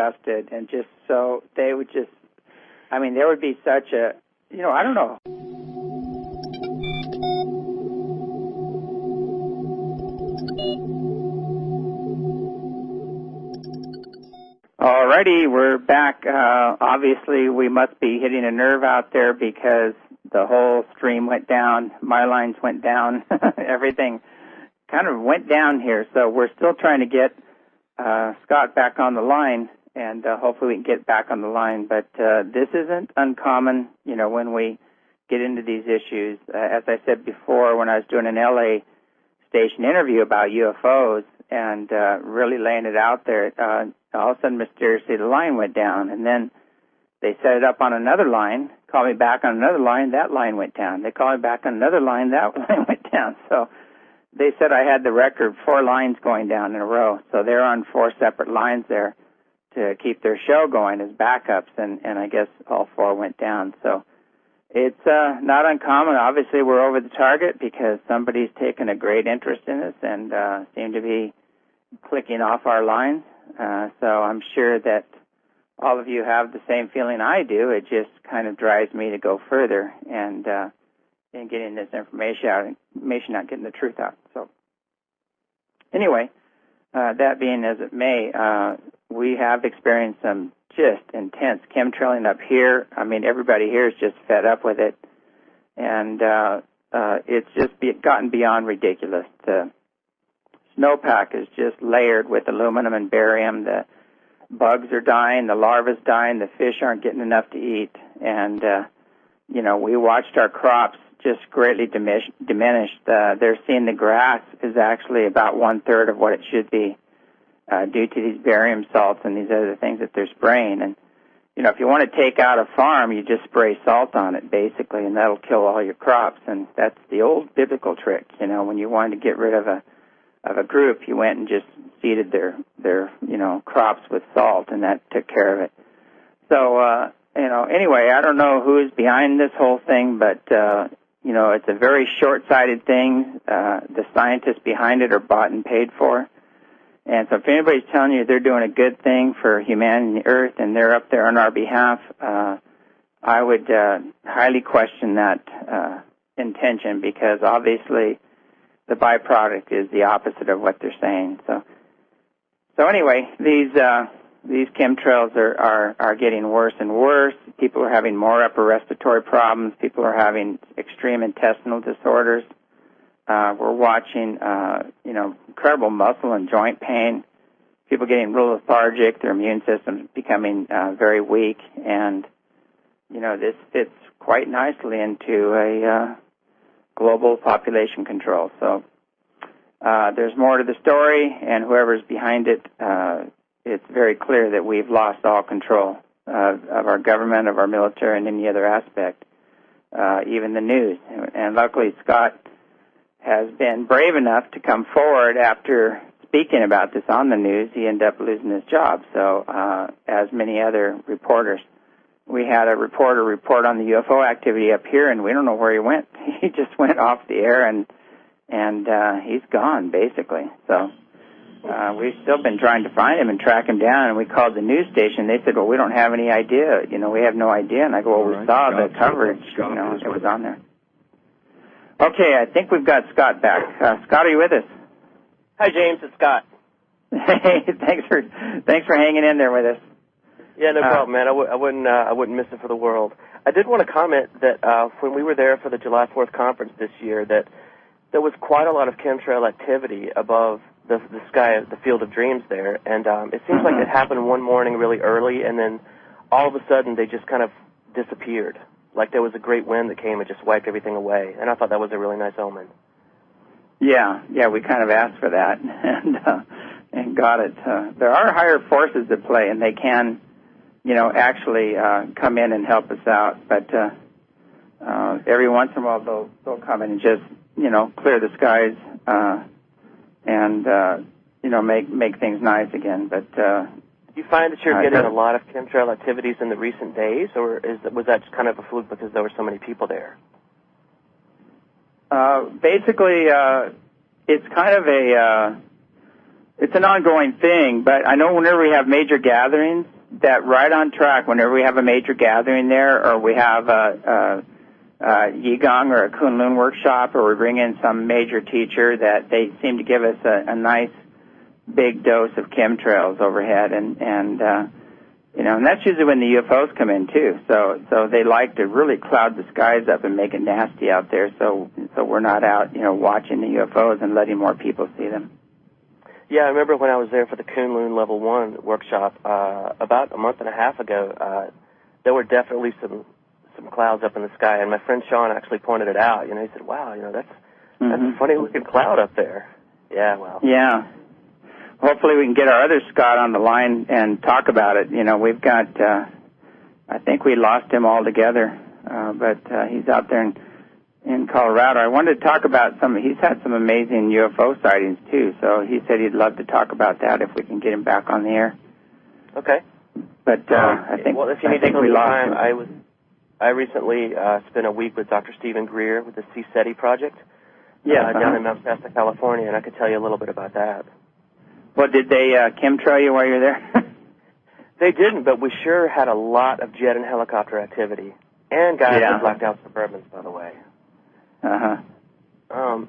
adjusted, and just so they would just, I mean, there would be such a, I don't know. Alrighty, we're back. Obviously, we must be hitting a nerve out there because the whole stream went down, my lines went down, everything kind of went down here. So we're still trying to get Scott back on the line, and hopefully we can get back on the line. But this isn't uncommon, when we get into these issues. As I said before, when I was doing an LA station interview about UFOs and really laying it out there, all of a sudden, mysteriously, the line went down. And then they set it up on another line, called me back on another line, that line went down. They called me back on another line, that line went down. So they said I had the record 4 lines going down in a row. So they're on 4 separate lines there to keep their show going as backups, and I guess all 4 went down. So it's not uncommon. Obviously, we're over the target because somebody's taken a great interest in us and seem to be clicking off our lines. So I'm sure that all of you have the same feeling I do. It just kind of drives me to go further and in getting this information out, getting the truth out. So anyway, that being as it may, we have experienced some just intense chemtrailing up here. I mean, everybody here is just fed up with it, and it's just gotten beyond ridiculous. The snowpack is just layered with aluminum and barium. The bugs are dying, the larva's dying, the fish aren't getting enough to eat, and we watched our crops just greatly diminished. They're seeing the grass is actually about 1/3 of what it should be due to these barium salts and these other things that they're spraying. And if you want to take out a farm, you just spray salt on it basically, and that'll kill all your crops. And that's the old biblical trick. When you wanted to get rid of a group, you went and just seeded their crops with salt, and that took care of it. So anyway, I don't know who is behind this whole thing, but it's a very short-sighted thing. The scientists behind it are bought and paid for. And so if anybody's telling you they're doing a good thing for humanity and the earth and they're up there on our behalf, I would highly question that intention, because obviously the byproduct is the opposite of what they're saying. So anyway, these chemtrails are getting worse and worse. People are having more upper respiratory problems. People are having extreme intestinal disorders. We're watching, incredible muscle and joint pain. People getting real lethargic. Their immune system's becoming very weak, and this fits quite nicely into a global population control. So there's more to the story, and whoever's behind it, it's very clear that we've lost all control of our government, of our military, and any other aspect, even the news. And luckily, Scott has been brave enough to come forward after speaking about this on the news. He ended up losing his job, so as many other reporters. We had a reporter report on the UFO activity up here, and we don't know where he went. He just went off the air, and he's gone, basically. So we've still been trying to find him and track him down, and we called the news station. They said, well, we don't have any idea. We have no idea. And I go, well, we saw the coverage. It was on there. Okay, I think we've got Scott back. Scott, are you with us? Hi, James. It's Scott. Hey, thanks for hanging in there with us. Yeah, no problem, man. I wouldn't miss it for the world. I did want to comment that when we were there for the July 4th conference this year, that there was quite a lot of chemtrail activity above the sky, the Field of Dreams there, and it seems like it happened one morning really early, and then all of a sudden they just kind of disappeared. Like there was a great wind that came and just wiped everything away, and I thought that was a really nice omen. Yeah, we kind of asked for that and got it. There are higher forces at play, and they can, actually come in and help us out. But every once in a while they'll come in and just, clear the skies and make things nice again. But do you find that you're getting a lot of chemtrail activities in the recent days, or was that just kind of a fluke because there were so many people there? Basically, it's kind of it's an ongoing thing, but I know whenever we have major gatherings, that right on track, whenever we have a major gathering there, or we have a Yigong or a Kunlun workshop, or we bring in some major teacher, that they seem to give us a nice big dose of chemtrails overhead, and that's usually when the UFOs come in too. So they like to really cloud the skies up and make it nasty out there, so we're not out, watching the UFOs and letting more people see them. Yeah, I remember when I was there for the Kunlun Level 1 workshop about a month and a half ago, there were definitely some clouds up in the sky, and my friend Sean actually pointed it out. He said, wow, that's a funny-looking cloud up there. Yeah, well. Yeah. Hopefully we can get our other Scott on the line and talk about it. We've got, I think we lost him altogether, but he's out there in Colorado. I wanted to talk about he's had some amazing UFO sightings too, so he said he'd love to talk about that if we can get him back on the air. Okay. But I think, well, if you need to we lost time, him. I recently spent a week with Dr. Stephen Greer with the CSETI project down in Mount Shasta, California, and I could tell you a little bit about that. Well, did they chemtrail you while you were there? They didn't, but we sure had a lot of jet and helicopter activity, and guys with blacked out Suburbans, by the way.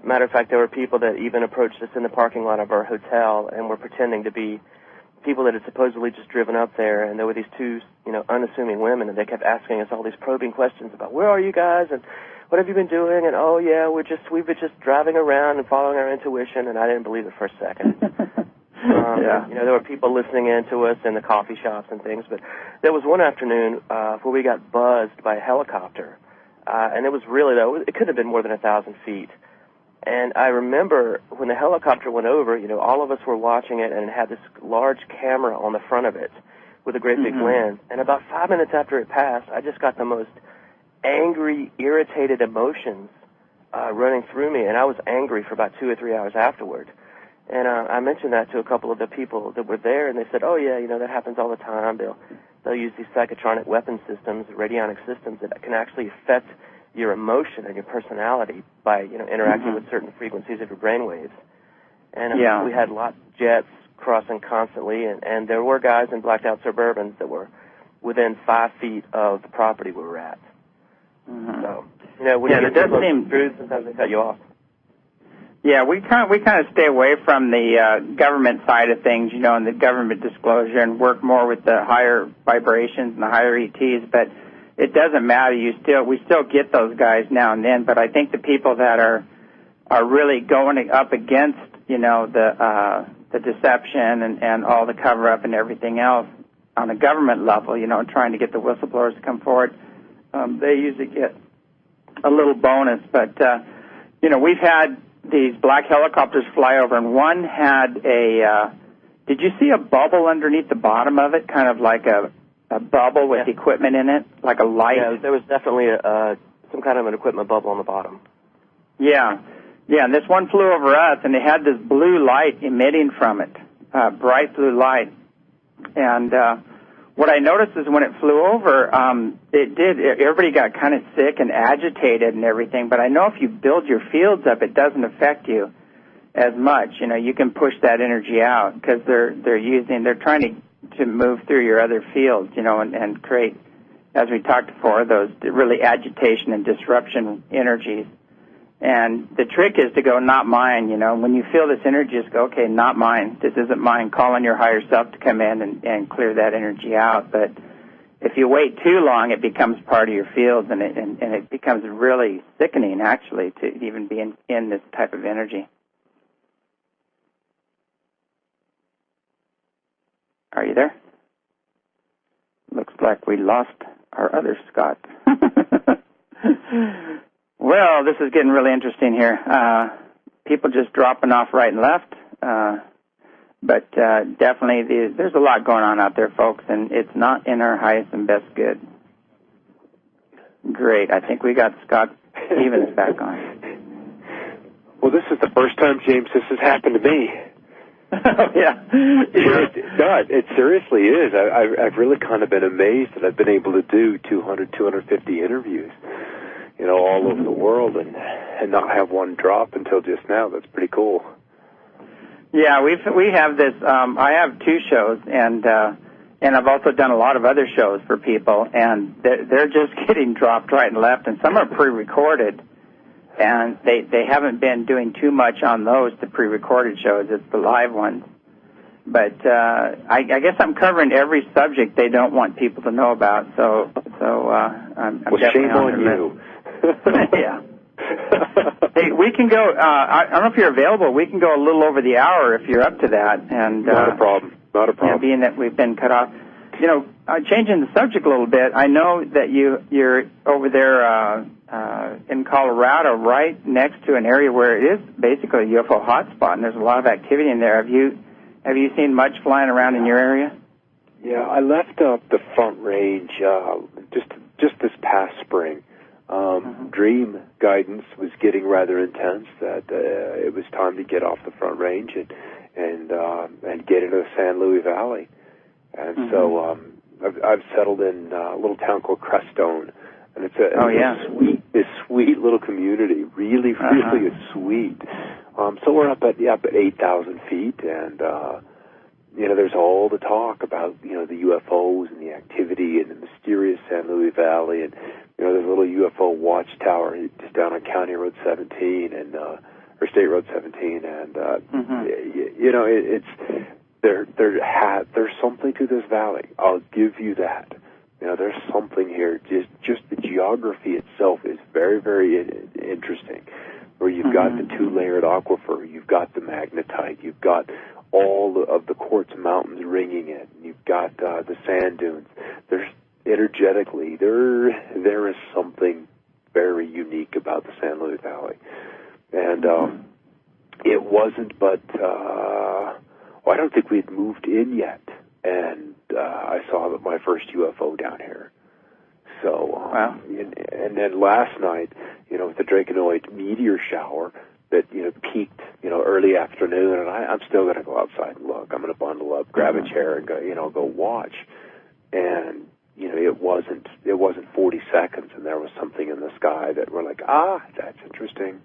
Matter of fact, there were people that even approached us in the parking lot of our hotel and were pretending to be people that had supposedly just driven up there, and there were these two, unassuming women, and they kept asking us all these probing questions about where are you guys and what have you been doing, and oh yeah, we've been just driving around and following our intuition, and I didn't believe it for a second. There were people listening in to us in the coffee shops and things, but there was one afternoon where we got buzzed by a helicopter, and it was really, it couldn't have been more than 1,000 feet. And I remember when the helicopter went over, all of us were watching it, and it had this large camera on the front of it with a great big lens. And about 5 minutes after it passed, I just got the most angry, irritated emotions running through me, and I was angry for about 2 or 3 hours afterward. And I mentioned that to a couple of the people that were there, and they said, oh, yeah, that happens all the time. They'll use these psychotronic weapon systems, radionic systems, that can actually affect your emotion and your personality by, interacting with certain frequencies of your brainwaves. And we had lots of jets crossing constantly, and there were guys in blacked-out Suburbans that were within 5 feet of the property we were at. So, when you get through, sometimes they cut you off. Yeah, we kind of stay away from the government side of things, and the government disclosure, and work more with the higher vibrations and the higher ETs. But it doesn't matter. We still get those guys now and then. But I think the people that are really going up against, the deception and all the cover up and everything else on a government level, trying to get the whistleblowers to come forward, they usually get a little bonus. But we've had these black helicopters fly over, and one had did you see a bubble underneath the bottom of it, kind of like a bubble with equipment in it, like a light? Yeah, there was definitely some kind of an equipment bubble on the bottom. Yeah, and this one flew over us, and it had this blue light emitting from it, bright blue light. And what I noticed is when it flew over, everybody got kind of sick and agitated and everything, but I know if you build your fields up, it doesn't affect you as much. You can push that energy out because they're trying to move through your other fields, and create, as we talked before, those really agitation and disruption energies. And the trick is to go, not mine, When you feel this energy, just go, okay, not mine. This isn't mine. Call on your higher self to come in and clear that energy out. But if you wait too long, it becomes part of your fields, and it becomes really sickening, actually, to even be in this type of energy. Are you there? Looks like we lost our other Scott. Well, this is getting really interesting here. People just dropping off right and left. But definitely there's a lot going on out there, folks, and it's not in our highest and best good. Great. I think we got Scott Stevens back on. Well, this is the first time, James, this has happened to me. Yeah. It seriously is. I've really kind of been amazed that I've been able to do 250 interviews, all over the world and not have one drop until just now. That's pretty cool. Yeah, we have this. I have 2 shows, and I've also done a lot of other shows for people, and they're just getting dropped right and left, and some are pre-recorded, and they haven't been doing too much on those, the pre-recorded shows. It's the live ones. But I guess I'm covering every subject they don't want people to know about. So I'm definitely shame on on you. Yeah. Hey, we can go. I don't know if you're available. We can go a little over the hour if you're up to that. And not a problem. Not a problem. Yeah, being that we've been cut off. Changing the subject a little bit. I know that you're over there in Colorado, right next to an area where it is basically a UFO hotspot, and there's a lot of activity in there. Have you seen much flying around in your area? Yeah, I left the Front Range just this past spring. Dream guidance was getting rather intense. That it was time to get off the Front Range and get into the San Luis Valley. And so I've settled in a little town called Crestone, and it's a sweet little community. Really is sweet. So we're up at 8,000 feet, and there's all the talk about the UFOs and the activity and the mysterious San Luis Valley, and there's a little UFO watchtower just down on County Road 17 and or State Road 17, and there's something to this valley. I'll give you that. There's something here. Just the geography itself is very, very interesting. Where you've got the 2-layered aquifer, you've got the magnetite, you've got all of the quartz mountains ringing it, you've got the sand dunes. There's energetically there is something very unique about the San Luis Valley, and it wasn't. But I don't think we'd moved in yet, and I saw my first UFO down here. So, wow. And then last night, with the Draconoid meteor shower that, peaked, early afternoon, and I'm still going to go outside and look. I'm going to bundle up, grab a chair, and go watch. And, it wasn't 40 seconds, and there was something in the sky that we're like, that's interesting,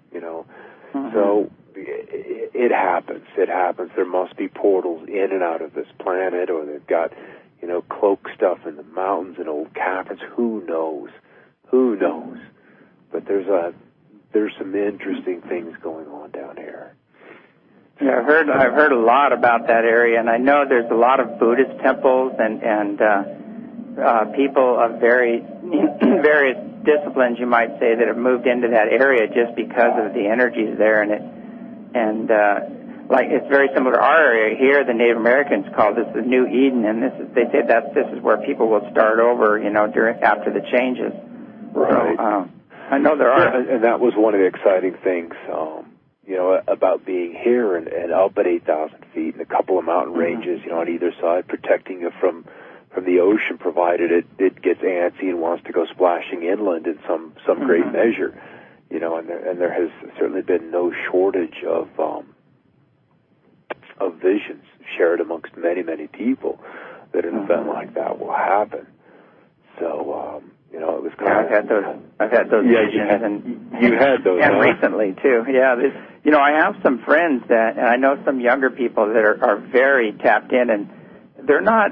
So it happens. It happens. There must be portals in and out of this planet, or they've got, cloak stuff in the mountains and old caverns. Who knows? But there's some interesting things going on down here. Yeah, I've heard a lot about that area, and I know there's a lot of Buddhist temples and people of various disciplines, you might say, that have moved into that area just because of the energies there, and like it's very similar to our area here. The Native Americans call this the New Eden, and they say this is where people will start over, after the changes. Right. So, I know there are, and that was one of the exciting things, about being here and up at 8,000 feet and a couple of mountain ranges, on either side, protecting you from the ocean, provided it gets antsy and wants to go splashing inland in some great measure, and there has certainly been no shortage of visions shared amongst many, many people that an event like that will happen. So, it was kind of... I've had those visions, and you had those, and recently too. Yeah, I have some friends and I know some younger people that are very tapped in, and they're not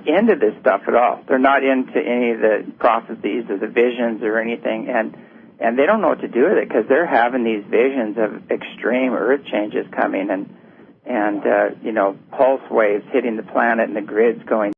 into this stuff at all. They're not into any of the prophecies or the visions or anything, and they don't know what to do with it because they're having these visions of extreme earth changes coming and pulse waves hitting the planet and the grids going